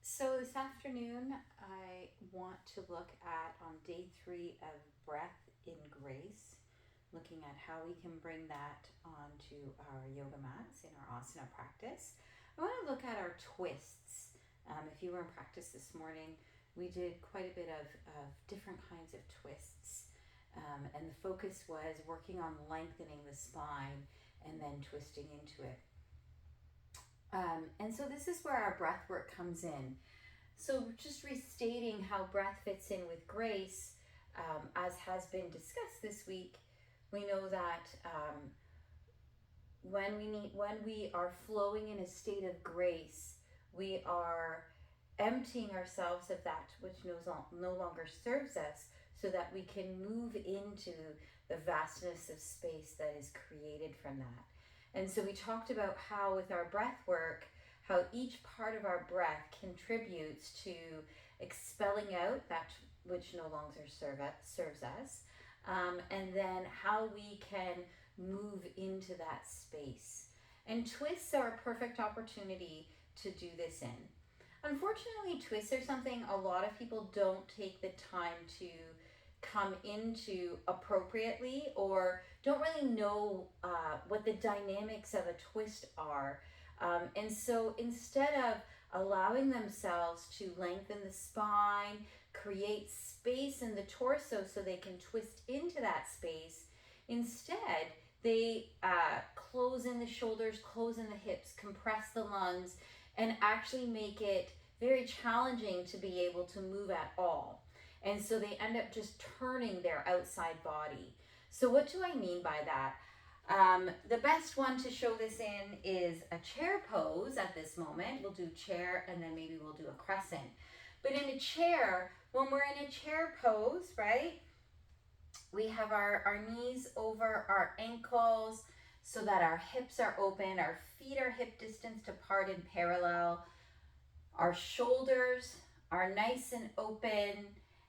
So this afternoon, I want to look at on day 3 of Breath in Grace, looking at how we can bring that onto our yoga mats in our asana practice. I want to look at our twists. If you were in practice this morning, we did quite a bit of different kinds of twists. And the focus was working on lengthening the spine and then twisting into it. And so this is where our breath work comes in. So just restating how breath fits in with grace, as has been discussed this week, we know that when we are flowing in a state of grace, we are emptying ourselves of that which no longer serves us, so that we can move into the vastness of space that is created from that. And so we talked about how with our breath work, how each part of our breath contributes to expelling out that which no longer serves us, and then how we can move into that space. And twists are a perfect opportunity to do this in. Unfortunately, twists are something a lot of people don't take the time to come into appropriately, or don't really know what the dynamics of a twist are. And so instead of allowing themselves to lengthen the spine, create space in the torso so they can twist into that space, instead they close in the shoulders, close in the hips, compress the lungs, and actually make it very challenging to be able to move at all. And so they end up just turning their outside body. So what do I mean by that? The best one to show this in is a chair pose at this moment. We'll do chair and then maybe we'll do a crescent. But in a chair, when we're in a chair pose, right, we have our knees over our ankles so that our hips are open, our feet are hip distance apart and parallel, our shoulders are nice and open.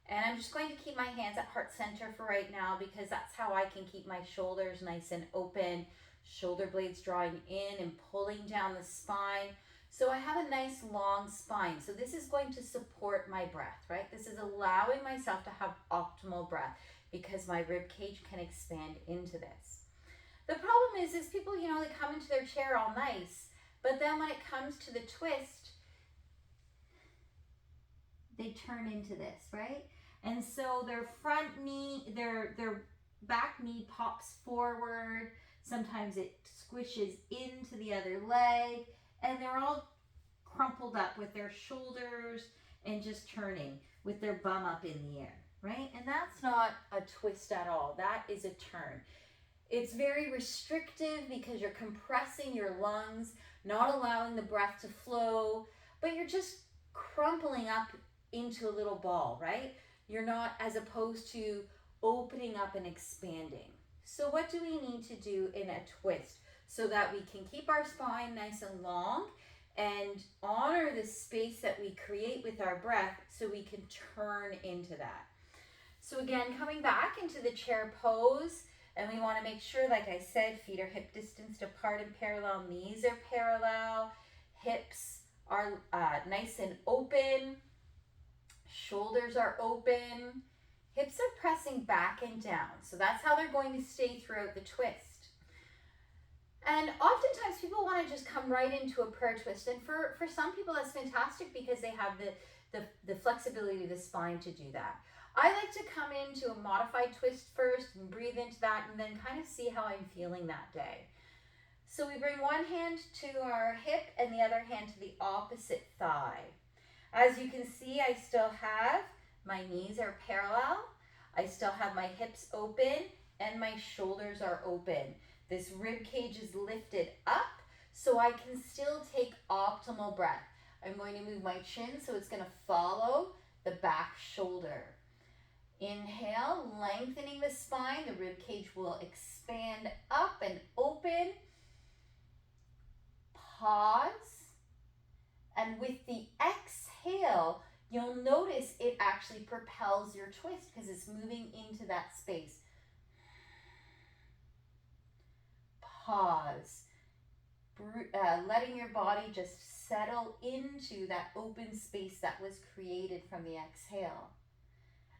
And I'm just going to keep my hands at heart center for right now, because that's how I can keep my shoulders nice and open. Shoulder blades drawing in and pulling down the spine. So I have a nice long spine. So this is going to support my breath, right? This is allowing myself to have optimal breath, because my rib cage can expand into this. The problem is people, they come into their chair all nice, but then when it comes to the twist, they turn into this, right? And so their front knee, their back knee pops forward. Sometimes it squishes into the other leg, and they're all crumpled up with their shoulders and just turning with their bum up in the air, right? And that's not a twist at all. That is a turn. It's very restrictive because you're compressing your lungs, not allowing the breath to flow, but you're just crumpling up into a little ball, right? You're not, as opposed to opening up and expanding. So what do we need to do in a twist so that we can keep our spine nice and long and honor the space that we create with our breath, so we can turn into that? So again, coming back into the chair pose, and we want to make sure, like I said, feet are hip distance apart and parallel, knees are parallel, hips are nice and open, shoulders are open, hips are pressing back and down. So that's how they're going to stay throughout the twist. And oftentimes people want to just come right into a prayer twist. And for some people that's fantastic, because they have the flexibility of the spine to do that. I like to come into a modified twist first and breathe into that, and then kind of see how I'm feeling that day. So we bring one hand to our hip and the other hand to the opposite thigh. As you can see, I still have my knees are parallel, I still have my hips open, and my shoulders are open. This rib cage is lifted up, so I can still take optimal breath. I'm going to move my chin so it's going to follow the back shoulder. Inhale, lengthening the spine, the rib cage will expand up and open. Pause, and with the exhale, you'll notice it actually propels your twist because it's moving into that space. Pause. letting your body just settle into that open space that was created from the exhale.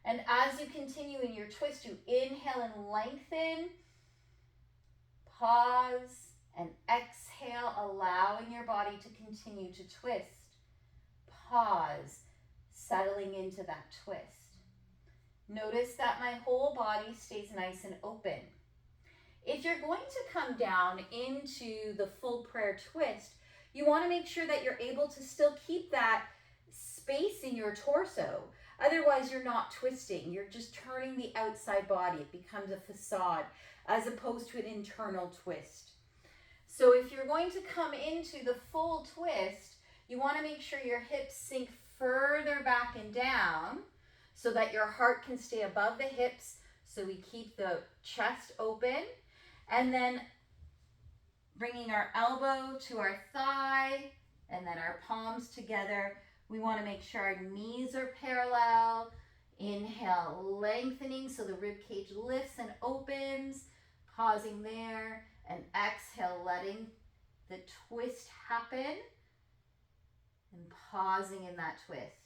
And as you continue in your twist, you inhale and lengthen, pause, and exhale, allowing your body to continue to twist. Pause, settling into that twist. Notice that my whole body stays nice and open. If you're going to come down into the full prayer twist, you want to make sure that you're able to still keep that space in your torso. Otherwise, you're not twisting. You're just turning the outside body. It becomes a facade as opposed to an internal twist. So if you're going to come into the full twist, you want to make sure your hips sink further back and down so that your heart can stay above the hips. So we keep the chest open. And then bringing our elbow to our thigh and then our palms together. We want to make sure our knees are parallel. Inhale, lengthening so the rib cage lifts and opens. Pausing there. And exhale, letting the twist happen. And pausing in that twist.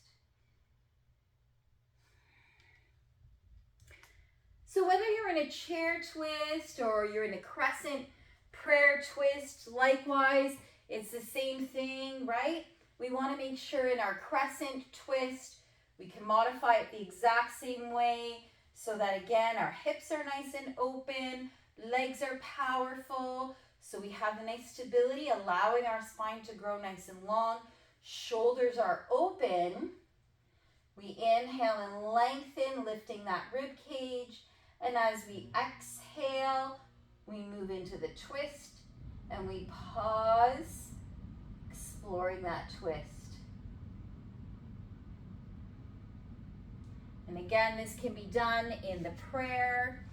So whether you're in a chair twist or you're in a crescent prayer twist, likewise, it's the same thing, right? We want to make sure in our crescent twist, we can modify it the exact same way so that again, our hips are nice and open, legs are powerful, so we have the nice stability, allowing our spine to grow nice and long. Shoulders are open. We inhale and lengthen, lifting that rib cage. And as we exhale, we move into the twist and we pause, exploring that twist. And again, this can be done in the prayer.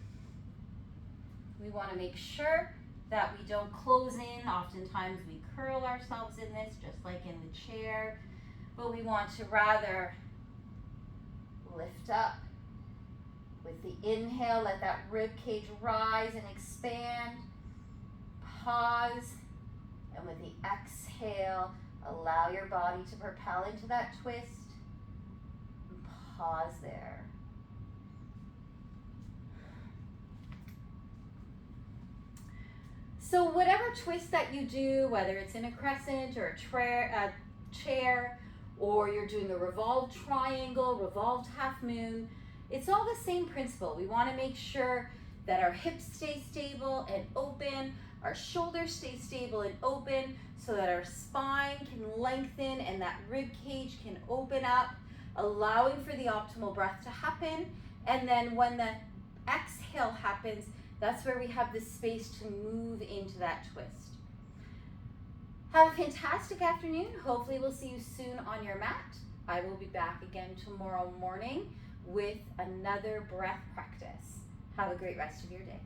We want to make sure that we don't close in. Oftentimes we curl ourselves in this, just like in the chair, but we want to rather lift up. With the inhale, let that rib cage rise and expand. Pause. And with the exhale, allow your body to propel into that twist. And pause there. So whatever twist that you do, whether it's in a crescent or a chair, or you're doing a revolved triangle, revolved half moon, it's all the same principle. We want to make sure that our hips stay stable and open, our shoulders stay stable and open, so that our spine can lengthen and that rib cage can open up, allowing for the optimal breath to happen. And then when the exhale happens, that's where we have the space to move into that twist. Have a fantastic afternoon. Hopefully we'll see you soon on your mat. I will be back again tomorrow morning with another breath practice. Have a great rest of your day.